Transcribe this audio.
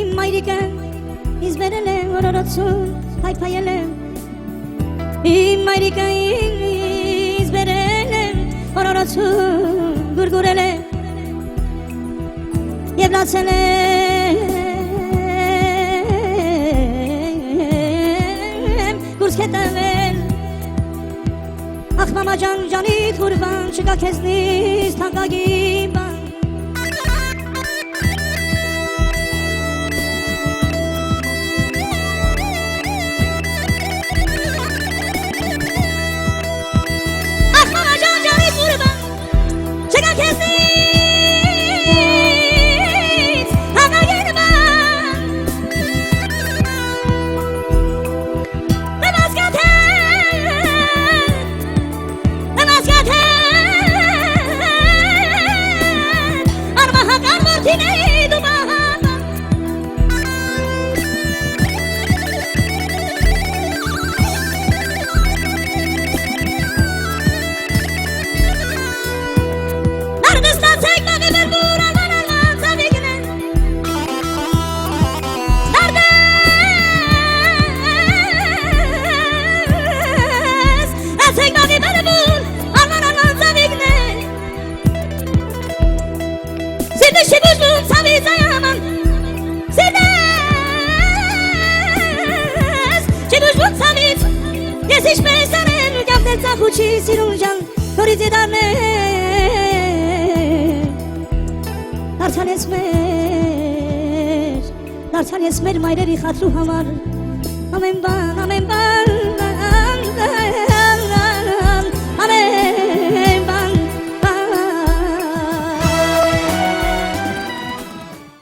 իմ մայրիկը ինձ բերել է օրորոցուն հայփայել է իմ մայրիկը ինձ բերել է օրորոցուն գուրգուրել է եւ լացել է գուրս կետավել ախ մամա ջան ջանի թուրվան չկա քեզնից թանկագին բան Խուչի սիրուն ջան քորիձի դարձան ես մեր մայրերի խատրու համար ամեն բան